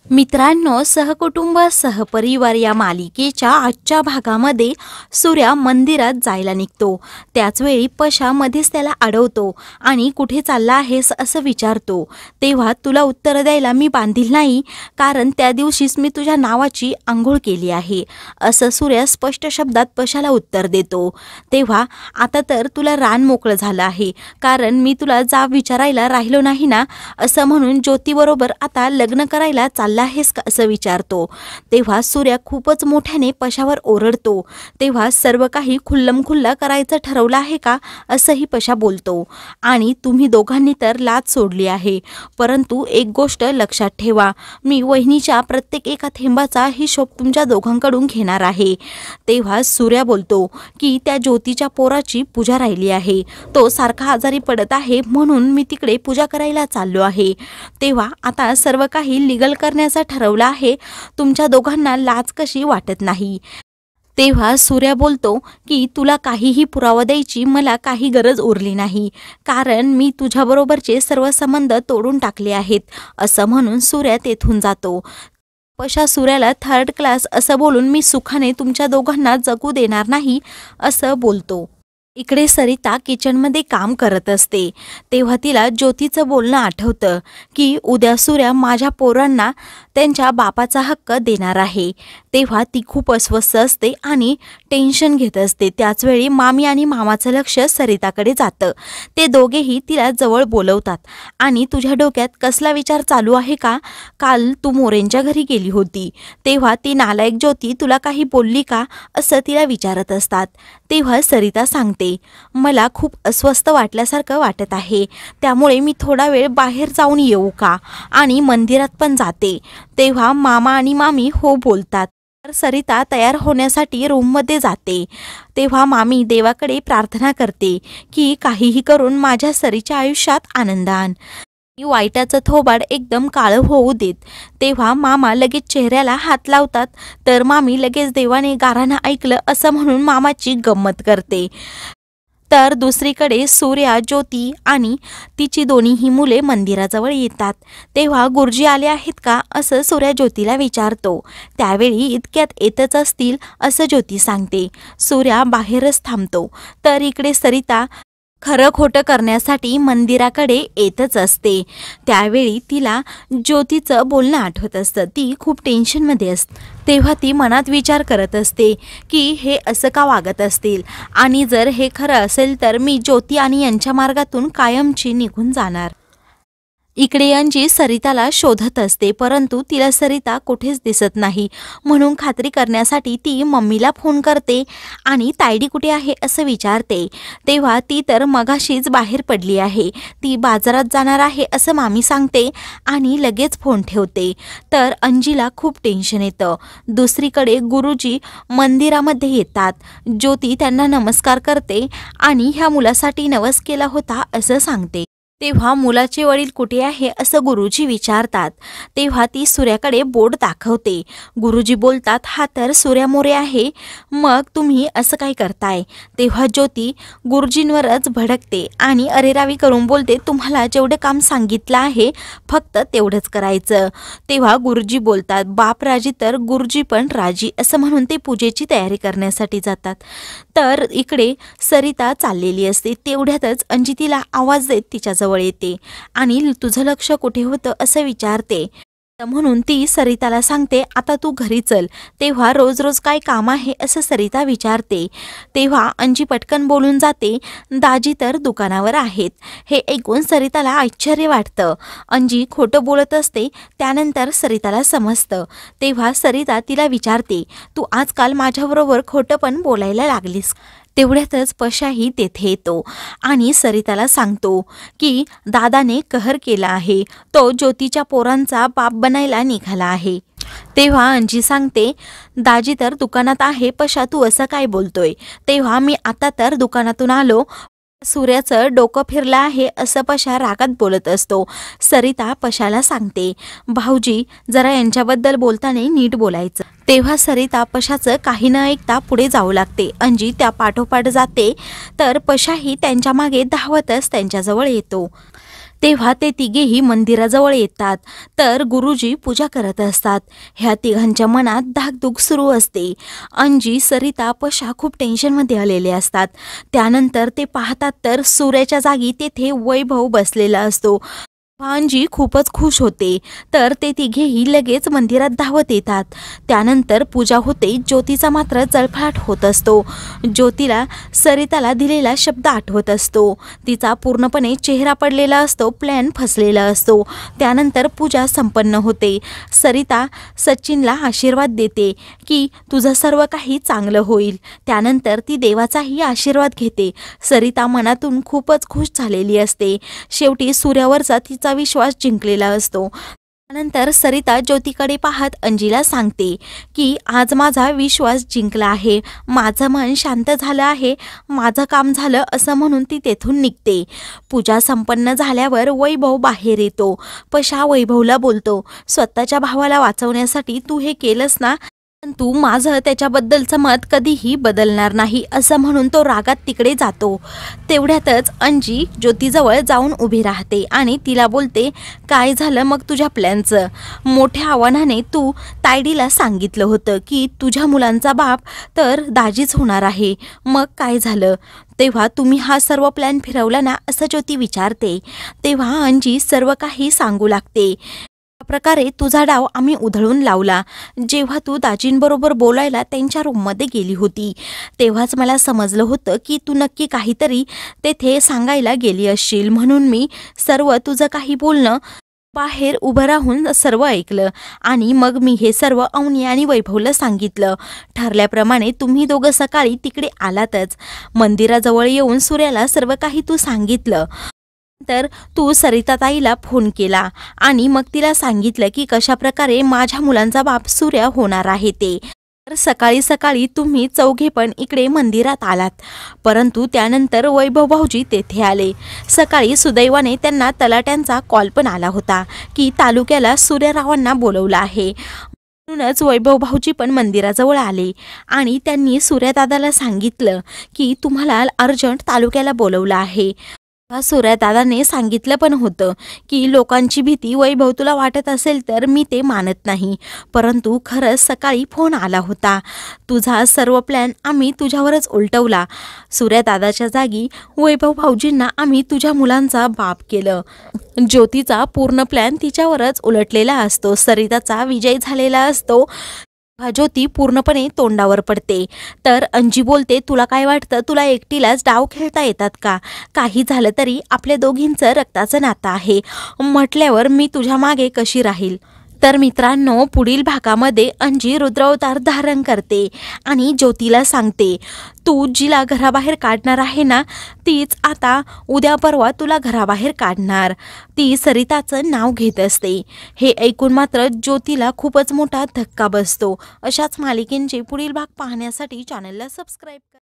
मित्रांनो, सहकुटुंब सहपरिवार या मालिकेच्या आजच्या भागामध्ये सूर्या मंदिरात जायला निघतो। त्याचवेळी पशा मध्येच त्याला अडवतो आणि कुठे चालला आहेस असं विचारतो। तेव्हा तुला उत्तर द्यायला मी बांधील नाही, कारण त्या दिवशीच मी तुझ्या नावाची आंघोळ केली आहे असं सूर्या स्पष्ट शब्दात पशाला उत्तर देतो। तेव्हा आता तर तुला रान मोकळं झालं आहे, कारण मी तुला जाब विचारायला राहिलो नाही ना, असं म्हणून ज्योतीबरोबर आता लग्न करायला चालला आहेस का असं विचारतो। तेव्हा सूर्या खूपच मोठ्याने पशावर ओरडतो। तेव्हा सर्व काही खुल्लमखुल्ला करायचं ठरवलं आहे का असंही पशा बोलतो। आणि तुम्ही दोघांनी तर लाज सोडली आहे, परंतु एक गोष्ट लक्षात ठेवा, मी वहिनीच्या प्रत्येक एका थेंबाचा हिशोब तुमच्या दोघांकडून घेणार आहे। तेव्हा सूर्या बोलतो की त्या ज्योतीच्या पोराची पूजा राहिली आहे, तो सारखा आजारी पडत आहे, म्हणून मी तिकडे पूजा करायला चाललो आहे। तेव्हा आता सर्व काही लीगल करण्याचं ठरवलं आहे, तुमच्या दोघांना लाज कशी वाटत नाही। तेव्हा सूर्या बोलतो की तुला काहीही पुरावा द्यायची मला काही गरज उरली नाही, कारण मी तुझ्याबरोबरचे सर्व संबंध तोडून टाकले आहेत असं म्हणून सूर्या तेथून जातो। पशा सूर्याला थर्ड क्लास असं बोलून मी सुखाने तुमच्या दोघांना जगू देणार नाही असं बोलतो। इकडे सरिता किचनमध्ये काम करत असते। तेव्हा तिला ज्योतीचं बोलणं आठवतं की उद्या सूर्या माझ्या पोरांना त्यांच्या बापाचा हक्क देणार आहे। तेव्हा ती खूप अस्वस्थ असते आणि टेन्शन घेत असते। त्याचवेळी मामी आणि मामाचं लक्ष सरिताकडे जातं। ते दोघेही तिला जवळ बोलवतात आणि तुझ्या डोक्यात कसला विचार चालू आहे का? काल तू मोरेंच्या घरी गेली होती, तेव्हा ती नालायक ज्योती तुला काही बोलली का असं तिला विचारत असतात। तेव्हा सरिता सांगते, मला खूप अस्वस्थ वाटल्यासारखं वाटत आहे, त्यामुळे मी थोडा वेळ बाहेर जाऊन येऊ का आणि मंदिरात पण जाते। तेव्हा मामा आणि मामी हो बोलतात। तर सरिता तयार होण्यासाठी रूममध्ये जाते। तेव्हा मामी देवाकडे प्रार्थना करते की काहीही करून माझ्या सरीच्या आयुष्यात आनंद आण, वाईटाचं थोबाड एकदम काळं होऊ देत। तेव्हा मामा लगेच चेहऱ्याला हात लावतात, तर मामी लगेच देवाने गारानं ऐकलं असं म्हणून मामाची गंमत करते। तर दुसरीकडे सूर्या, ज्योती आणि तिची दोन्हीही मुले मंदिराजवळ येतात। तेव्हा गुरुजी आले आहेत का असं सूर्या ज्योतीला विचारतो। त्यावेळी इतक्यात येतच असतील असं ज्योती सांगते। सूर्या बाहेरच थांबतो। तर इकडे सरिता खरं खोटं करण्यासाठी मंदिराकडे येतच असते। त्यावेळी तिला ज्योतीचं बोलणं आठवत असतं। ती खूप टेन्शनमध्ये असते। तेव्हा ती मनात विचार करत असते की हे असं का वागत असतील, आणि जर हे खरं असेल तर मी ज्योती आणि यांच्या मार्गातून कायमची निघून जाणार। इकडे अंजी सरिताला शोधत असते, परंतु तिला सरिता कुठेच दिसत नाही, म्हणून खात्री करण्यासाठी ती मम्मीला फोन करते आणि तायडी कुठे आहे असं विचारते। तेव्हा ती तर मगाशीच बाहेर पडली आहे, ती बाजारात जाणार आहे असं मामी सांगते आणि लगेच फोन ठेवते। तर अंजीला खूप टेन्शन येतं। दुसरीकडे गुरुजी मंदिरामध्ये येतात। ज्योती त्यांना नमस्कार करते आणि ह्या मुलासाठी नवस केला होता असं सांगते। तेव्हा मुलाचे वडील कुठे आहे असं गुरुजी विचारतात। तेव्हा ती सूर्याकडे बोट दाखवते। गुरुजी बोलतात, हा तर सूर्या मोरे आहे, मग तुम्ही असं काय करताय? तेव्हा ज्योती गुरुजींवरच भडकते आणि अरेरावी करून बोलते, तुम्हाला जेवढं काम सांगितलं आहे फक्त तेवढंच करायचं। तेव्हा गुरुजी बोलतात, बाप राजी तर गुरुजी पण राजी असं म्हणून ते पूजेची तयारी करण्यासाठी जातात। तर इकडे सरिता चाललेली असते। तेवढ्यातच अंजी तिला आवाज देत तिच्याजवळ येते आणि तुझं लक्ष कुठे होतं असं विचारते। म्हणून ती सरिताला सांगते, आता तू घरी चल। तेव्हा रोज रोज काय काम आहे असं सरिता विचारते। तेव्हा अंजी पटकन बोलून जाते, दाजी तर दुकानावर आहेत। हे ऐकून सरिताला आश्चर्य वाटतं। अंजी खोटं बोलत असते, त्यानंतर सरिताला समजतं। तेव्हा सरिता तिला विचारते, तू आजकाल माझ्याबरोबर खोटं पण बोलायला लागलीस? तेवढ्यातच पशाही तेथे येतो आणि सरिताला सांगतो की दादाने कहर केला आहे, तो ज्योतीच्या पोरांचा बाप बनायला निघाला आहे। तेव्हा अंजी सांगते, दाजी तर दुकानात आहे, पशा तू असं काय बोलतोय? तेव्हा मी आता तर दुकानातून आलो, सूर्याचं डोकं फिरलं आहे असं पशा रागात बोलत असतो। सरिता पशाला सांगते, भाऊजी जरा यांच्याबद्दल बोलताना नीट बोलायचं। तेव्हा सरिता पशाचं काही न ऐकता पुढे जाऊ लागते। अंजी त्या पाठोपाठ जाते, तर पशाही त्यांच्या मागे धावतच त्यांच्याजवळ येतो। तेव्हा ते तिघेही मंदिराजवळ येतात तर गुरुजी पूजा करत असतात. ह्या तिघांच्या मनात धाकधूक सुरू असते. अंजी, सरिता, पशा खूप टेन्शनमध्ये आलेले असतात. त्यानंतर ते पाहतात तर सूर्याच्या जागी तेथे वैभव बसलेला असतो. अंजी खूपच खुश होते. तर ते तिघेही लगेच मंदिरात धावत येतात. त्यानंतर पूजा होते. ज्योतीचा मात्र जळफळाट होत असतो. ज्योतीला सरिताला दिलेला शब्द आठवत असतो. तिचा पूर्णपणे चेहरा पडलेला असतो. प्लॅन फसलेला असतो. त्यानंतर पूजा संपन्न होते. सरिता सचिनला आशीर्वाद देते की तुझं सर्व काही चांगलं होईल. त्यानंतर ती देवाचाही आशीर्वाद घेते. सरिता मनातून खूपच खुश झालेली असते. शेवटी सूर्यावरचा तिचा विश्वास जिंकलेला असतो. त्यानंतर सरिता ज्योतीकडे पाहत अंजीला सांगते की आज माझा विश्वास जिंकला आहे. माझं मन शांत झालं आहे. माझं काम झालं असं म्हणून ती तेथून निघते. पूजा संपन्न झाल्यावर वैभव बाहेर येतो. पशा वैभवला बोलतो, स्वतःच्या भावाला वाचवण्यासाठी तू हे केलंस ना, परंतु माझं त्याच्याबद्दलचं मत कधीही बदलणार नाही असं म्हणून तो रागात तिकडे जातो. तेवढ्यातच अंजी ज्योतीजवळ जाऊन उभी राहते आणि तिला बोलते, काय झालं मग तुझ्या प्लॅनचं? मोठ्या आव्हानाने तू तायडीला सांगितलं होतं की तुझ्या मुलांचा बाप तर दाजीच होणार आहे. मग काय झालं? तेव्हा तुम्ही हा सर्व प्लॅन फिरवला ना असं ज्योती विचारते. तेव्हा अंजी सर्व काही सांगू लागते. प्रकारे तुझा डाव आम्ही उधळून लावला. जेव्हा तू दाजींबरोबर बोलायला त्यांच्या रूममध्ये गेली होती तेव्हाच मला समजलं होतं की तू नक्की काहीतरी तेथे सांगायला गेली असशील. म्हणून मी सर्व तुझं काही बोलणं बाहेर उभं राहून सर्व ऐकलं आणि मग मी हे सर्व अवनी आणि वैभवला सांगितलं. ठरल्याप्रमाणे तुम्ही दोघं सकाळी तिकडे आलातच. मंदिराजवळ येऊन सूर्याला सर्व काही तू सांगितलं. तर तू सरिताताईला फोन केला आणि मग तिला सांगितलं की कशाप्रकारे माझ्या मुलांचा बाप सूर्य होणार आहे ते. तर सकाळी सकाळी तुम्ही चौघे पण इकडे मंदिरात आलात. परंतु त्यानंतर वैभव भाऊजी तेथे आले. सकाळी सुदैवाने त्यांना तलाट्यांचा कॉल पण आला होता की तालुक्याला सूर्यरावांना बोलवलं आहे. म्हणूनच वैभव भाऊजी पण मंदिराजवळ आले आणि त्यांनी सूर्यदादाला सांगितलं की तुम्हाला अर्जंट तालुक्याला बोलवलं आहे. सूर्यदादाने सांगितलं पण होतं की लोकांची भीती वैभव तुला वाटत असेल तर मी ते मानत नाही, परंतु खरंच सकाळी फोन आला होता. तुझा सर्व प्लॅन आम्ही तुझ्यावरच उलटवला. सूर्यदादाच्या जागी वैभव भाऊजींना आम्ही तुझ्या मुलांचा बाप केलं. ज्योतीचा पूर्ण प्लॅन तिच्यावरच उलटलेला असतो. सरिताचा विजय झालेला असतो. ज्योती पूर्णपणे तोंडावर पडते. तर अंजी बोलते, तुला काय वाटतं, तुला एकटीलाच डाव खेळता येतात का? काही झालं तरी आपल्या दोघींचं रक्ताचं नातं आहे म्हटल्यावर मी तुझ्या मागे कशी राहील? तर मित्रांनो, पुढील भागामध्ये अंजी रुद्रावतार धारण करते आणि ज्योतीला सांगते, तू जिला घराबाहेर काढणार आहे ना तीच आता उद्या परवा तुला घराबाहेर काढणार. ती सरिताचं नाव घेत असते. हे ऐकून मात्र ज्योतीला खूपच मोठा धक्का बसतो. अशाच मालिकेंचे पुढील भाग पाहण्यासाठी चॅनलला सबस्क्राईब करा.